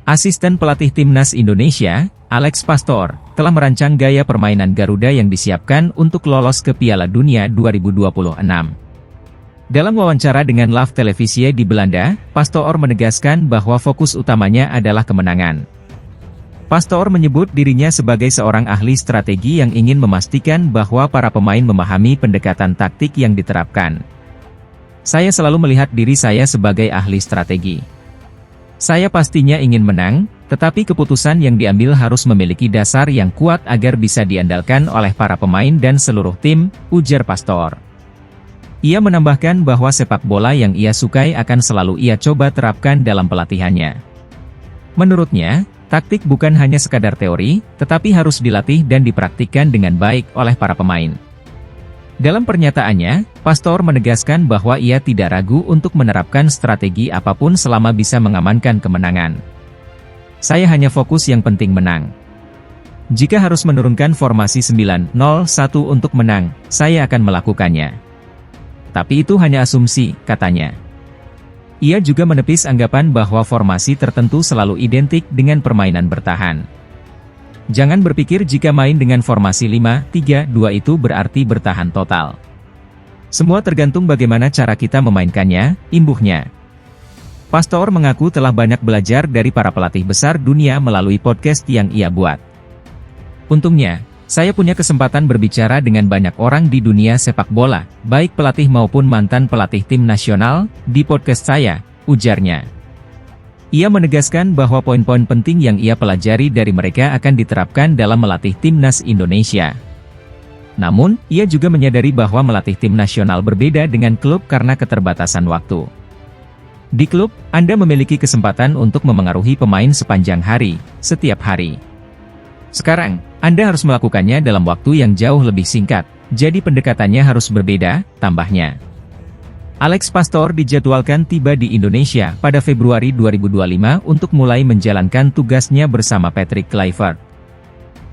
Asisten pelatih Timnas Indonesia, Alex Pastor, telah merancang gaya permainan Garuda yang disiapkan untuk lolos ke Piala Dunia 2026. Dalam wawancara dengan Love Televisie di Belanda, Pastor menegaskan bahwa fokus utamanya adalah kemenangan. Pastor menyebut dirinya sebagai seorang ahli strategi yang ingin memastikan bahwa para pemain memahami pendekatan taktik yang diterapkan. Saya selalu melihat diri saya sebagai ahli strategi. Saya pastinya ingin menang, tetapi keputusan yang diambil harus memiliki dasar yang kuat agar bisa diandalkan oleh para pemain dan seluruh tim, ujar Pastor. Ia menambahkan bahwa sepak bola yang ia sukai akan selalu ia coba terapkan dalam pelatihannya. Menurutnya, taktik bukan hanya sekadar teori, tetapi harus dilatih dan dipraktikkan dengan baik oleh para pemain. Dalam pernyataannya, Pastor menegaskan bahwa ia tidak ragu untuk menerapkan strategi apapun selama bisa mengamankan kemenangan. Saya hanya fokus yang penting menang. Jika harus menurunkan formasi 9-0-1 untuk menang, saya akan melakukannya. Tapi itu hanya asumsi, katanya. Ia juga menepis anggapan bahwa formasi tertentu selalu identik dengan permainan bertahan. Jangan berpikir jika main dengan formasi 5-3-2 itu berarti bertahan total. Semua tergantung bagaimana cara kita memainkannya, imbuhnya. Pastor mengaku telah banyak belajar dari para pelatih besar dunia melalui podcast yang ia buat. Untungnya, saya punya kesempatan berbicara dengan banyak orang di dunia sepak bola, baik pelatih maupun mantan pelatih tim nasional, di podcast saya, ujarnya. Ia menegaskan bahwa poin-poin penting yang ia pelajari dari mereka akan diterapkan dalam melatih timnas Indonesia. Namun, ia juga menyadari bahwa melatih tim nasional berbeda dengan klub karena keterbatasan waktu. Di klub, Anda memiliki kesempatan untuk memengaruhi pemain sepanjang hari, setiap hari. Sekarang, Anda harus melakukannya dalam waktu yang jauh lebih singkat, jadi pendekatannya harus berbeda, tambahnya. Alex Pastor dijadwalkan tiba di Indonesia pada Februari 2025 untuk mulai menjalankan tugasnya bersama Patrick Kluivert.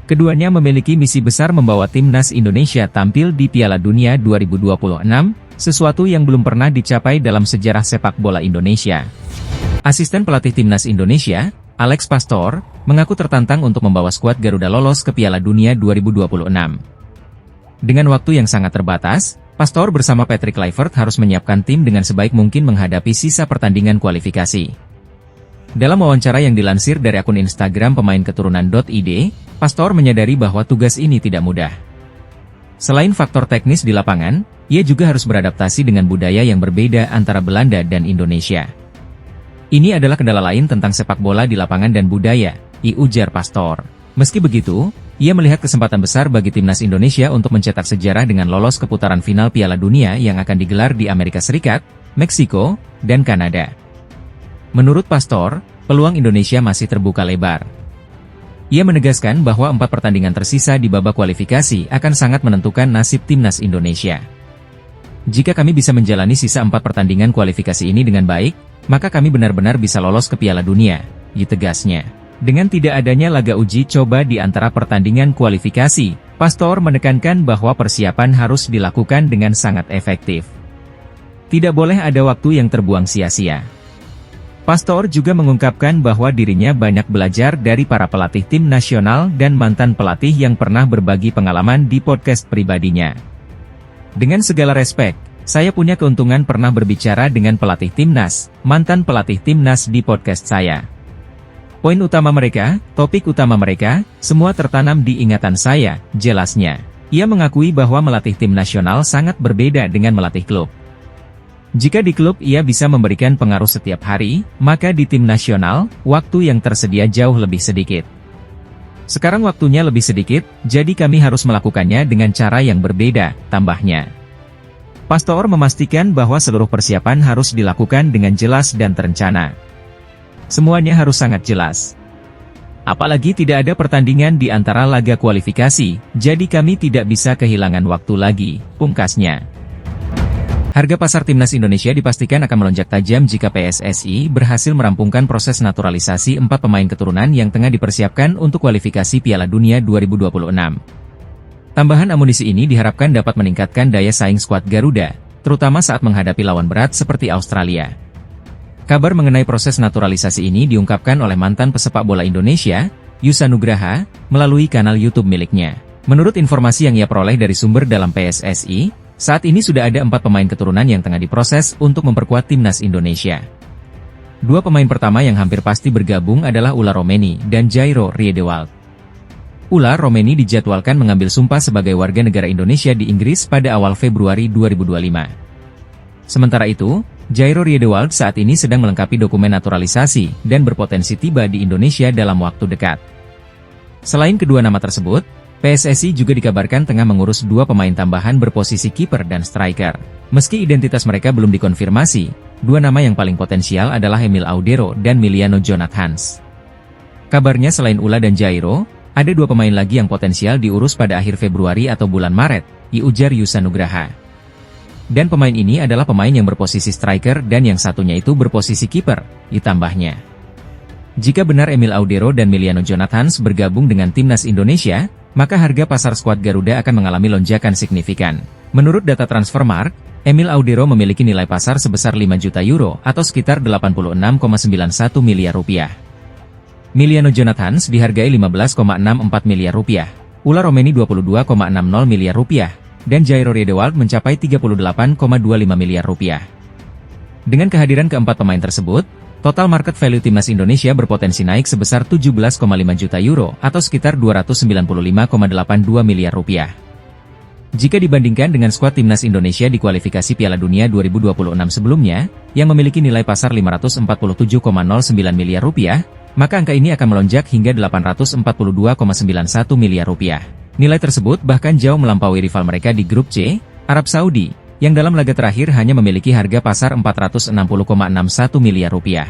Keduanya memiliki misi besar membawa timnas Indonesia tampil di Piala Dunia 2026, sesuatu yang belum pernah dicapai dalam sejarah sepak bola Indonesia. Asisten pelatih timnas Indonesia, Alex Pastor, mengaku tertantang untuk membawa skuad Garuda lolos ke Piala Dunia 2026. Dengan waktu yang sangat terbatas, Pastor bersama Patrick Kluivert harus menyiapkan tim dengan sebaik mungkin menghadapi sisa pertandingan kualifikasi. Dalam wawancara yang dilansir dari akun Instagram pemain keturunan.id, Pastor menyadari bahwa tugas ini tidak mudah. Selain faktor teknis di lapangan, ia juga harus beradaptasi dengan budaya yang berbeda antara Belanda dan Indonesia. Ini adalah kendala lain tentang sepak bola di lapangan dan budaya, ujar Pastor. Meski begitu, ia melihat kesempatan besar bagi timnas Indonesia untuk mencetak sejarah dengan lolos ke putaran final Piala Dunia yang akan digelar di Amerika Serikat, Meksiko, dan Kanada. Menurut Pastor, peluang Indonesia masih terbuka lebar. Ia menegaskan bahwa 4 pertandingan tersisa di babak kualifikasi akan sangat menentukan nasib timnas Indonesia. Jika kami bisa menjalani sisa 4 pertandingan kualifikasi ini dengan baik, maka kami benar-benar bisa lolos ke Piala Dunia, tegasnya. Dengan tidak adanya laga uji coba di antara pertandingan kualifikasi, Pastor menekankan bahwa persiapan harus dilakukan dengan sangat efektif. Tidak boleh ada waktu yang terbuang sia-sia. Pastor juga mengungkapkan bahwa dirinya banyak belajar dari para pelatih tim nasional dan mantan pelatih yang pernah berbagi pengalaman di podcast pribadinya. Dengan segala respek, saya punya keuntungan pernah berbicara dengan pelatih timnas, mantan pelatih timnas di podcast saya. Poin utama mereka, topik utama mereka, semua tertanam di ingatan saya, jelasnya. Ia mengakui bahwa melatih tim nasional sangat berbeda dengan melatih klub. Jika di klub ia bisa memberikan pengaruh setiap hari, maka di tim nasional, waktu yang tersedia jauh lebih sedikit. Sekarang waktunya lebih sedikit, jadi kami harus melakukannya dengan cara yang berbeda, tambahnya. Pastor memastikan bahwa seluruh persiapan harus dilakukan dengan jelas dan terencana. Semuanya harus sangat jelas. Apalagi tidak ada pertandingan di antara laga kualifikasi, jadi kami tidak bisa kehilangan waktu lagi, pungkasnya. Harga pasar timnas Indonesia dipastikan akan melonjak tajam jika PSSI berhasil merampungkan proses naturalisasi 4 pemain keturunan yang tengah dipersiapkan untuk kualifikasi Piala Dunia 2026. Tambahan amunisi ini diharapkan dapat meningkatkan daya saing skuad Garuda, terutama saat menghadapi lawan berat seperti Australia. Kabar mengenai proses naturalisasi ini diungkapkan oleh mantan pesepak bola Indonesia, Yusa Nugraha, melalui kanal YouTube miliknya. Menurut informasi yang ia peroleh dari sumber dalam PSSI, saat ini sudah ada 4 pemain keturunan yang tengah diproses untuk memperkuat timnas Indonesia. 2 pemain pertama yang hampir pasti bergabung adalah Ula Romeni dan Jairo Riedewald. Ula Romeni dijadwalkan mengambil sumpah sebagai warga negara Indonesia di Inggris pada awal Februari 2025. Sementara itu, Jairo Riedewald saat ini sedang melengkapi dokumen naturalisasi dan berpotensi tiba di Indonesia dalam waktu dekat. Selain kedua nama tersebut, PSSI juga dikabarkan tengah mengurus 2 pemain tambahan berposisi kiper dan striker. Meski identitas mereka belum dikonfirmasi, 2 nama yang paling potensial adalah Emil Audero dan Miliano Jonathans. Kabarnya selain Ula dan Jairo, ada 2 pemain lagi yang potensial diurus pada akhir Februari atau bulan Maret, ujar Yusa Nugraha. Dan pemain ini adalah pemain yang berposisi striker dan yang satunya itu berposisi kiper, ditambahnya. Jika benar Emil Audero dan Miliano Jonathans bergabung dengan timnas Indonesia, maka harga pasar skuad Garuda akan mengalami lonjakan signifikan. Menurut data Transfermarkt, Emil Audero memiliki nilai pasar sebesar 5 juta euro atau sekitar 86,91 miliar rupiah. Miliano Jonathans dihargai 15,64 miliar rupiah, Ula Romeni 22,60 miliar rupiah, dan Jairo Riedewald mencapai 38,25 miliar rupiah. Dengan kehadiran keempat pemain tersebut, total market value timnas Indonesia berpotensi naik sebesar 17,5 juta euro atau sekitar 295,82 miliar rupiah. Jika dibandingkan dengan skuad timnas Indonesia di kualifikasi Piala Dunia 2026 sebelumnya, yang memiliki nilai pasar 547,09 miliar rupiah, maka angka ini akan melonjak hingga 842,91 miliar rupiah. Nilai tersebut bahkan jauh melampaui rival mereka di grup C, Arab Saudi, yang dalam laga terakhir hanya memiliki harga pasar 460,61 miliar rupiah.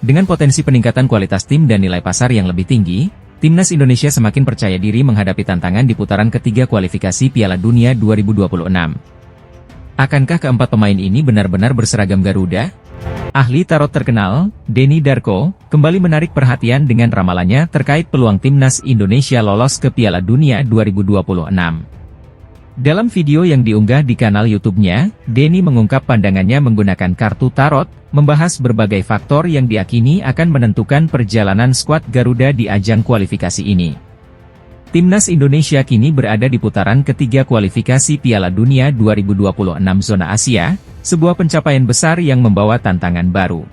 Dengan potensi peningkatan kualitas tim dan nilai pasar yang lebih tinggi, timnas Indonesia semakin percaya diri menghadapi tantangan di putaran ketiga kualifikasi Piala Dunia 2026. Akankah keempat pemain ini benar-benar berseragam Garuda? Ahli tarot terkenal, Denny Darko, kembali menarik perhatian dengan ramalannya terkait peluang timnas Indonesia lolos ke Piala Dunia 2026. Dalam video yang diunggah di kanal YouTube-nya, Denny mengungkap pandangannya menggunakan kartu tarot, membahas berbagai faktor yang diakini akan menentukan perjalanan skuad Garuda di ajang kualifikasi ini. Timnas Indonesia kini berada di putaran ketiga kualifikasi Piala Dunia 2026 zona Asia, sebuah pencapaian besar yang membawa tantangan baru.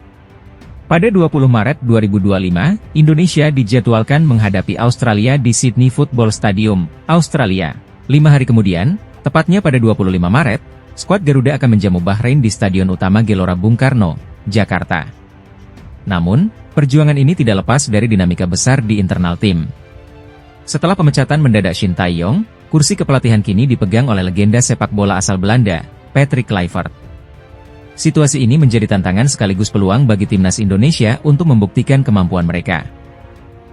Pada 20 Maret 2025, Indonesia dijadwalkan menghadapi Australia di Sydney Football Stadium, Australia. 5 hari kemudian, tepatnya pada 25 Maret, skuad Garuda akan menjamu Bahrain di Stadion Utama Gelora Bung Karno, Jakarta. Namun, perjuangan ini tidak lepas dari dinamika besar di internal tim. Setelah pemecatan mendadak Shin Tae-yong, kursi kepelatihan kini dipegang oleh legenda sepak bola asal Belanda, Patrick Kluivert. Situasi ini menjadi tantangan sekaligus peluang bagi timnas Indonesia untuk membuktikan kemampuan mereka.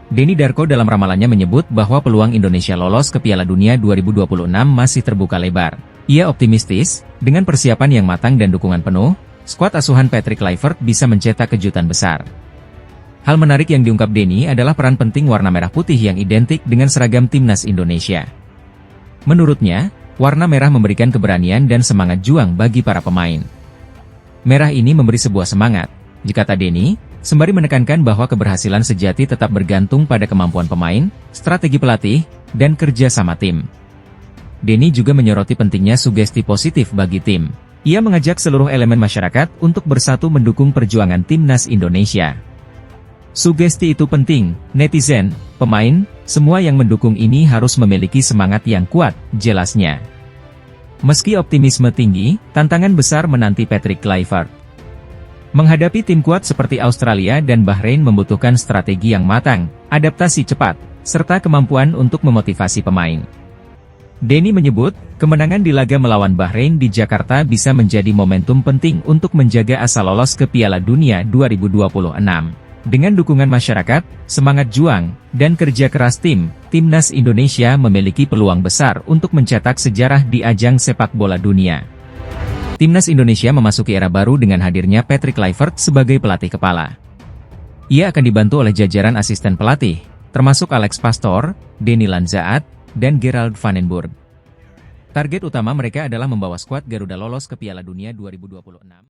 Denny Darko dalam ramalannya menyebut bahwa peluang Indonesia lolos ke Piala Dunia 2026 masih terbuka lebar. Ia optimistis, dengan persiapan yang matang dan dukungan penuh, skuad asuhan Patrick Kluivert bisa mencetak kejutan besar. Hal menarik yang diungkap Denny adalah peran penting warna merah putih yang identik dengan seragam timnas Indonesia. Menurutnya, warna merah memberikan keberanian dan semangat juang bagi para pemain. Merah ini memberi sebuah semangat, kata Denny, sembari menekankan bahwa keberhasilan sejati tetap bergantung pada kemampuan pemain, strategi pelatih, dan kerja sama tim. Denny juga menyoroti pentingnya sugesti positif bagi tim. Ia mengajak seluruh elemen masyarakat untuk bersatu mendukung perjuangan timnas Indonesia. Sugesti itu penting, netizen, pemain, semua yang mendukung ini harus memiliki semangat yang kuat, jelasnya. Meski optimisme tinggi, tantangan besar menanti Patrick Kluivert. Menghadapi tim kuat seperti Australia dan Bahrain membutuhkan strategi yang matang, adaptasi cepat, serta kemampuan untuk memotivasi pemain. Denny menyebut, kemenangan di laga melawan Bahrain di Jakarta bisa menjadi momentum penting untuk menjaga asa lolos ke Piala Dunia 2026. Dengan dukungan masyarakat, semangat juang, dan kerja keras tim, timnas Indonesia memiliki peluang besar untuk mencetak sejarah di ajang sepak bola dunia. Timnas Indonesia memasuki era baru dengan hadirnya Patrick Kluivert sebagai pelatih kepala. Ia akan dibantu oleh jajaran asisten pelatih, termasuk Alex Pastoor, Denny Lanzaat, dan Gerald van den Burg. Target utama mereka adalah membawa skuad Garuda lolos ke Piala Dunia 2026.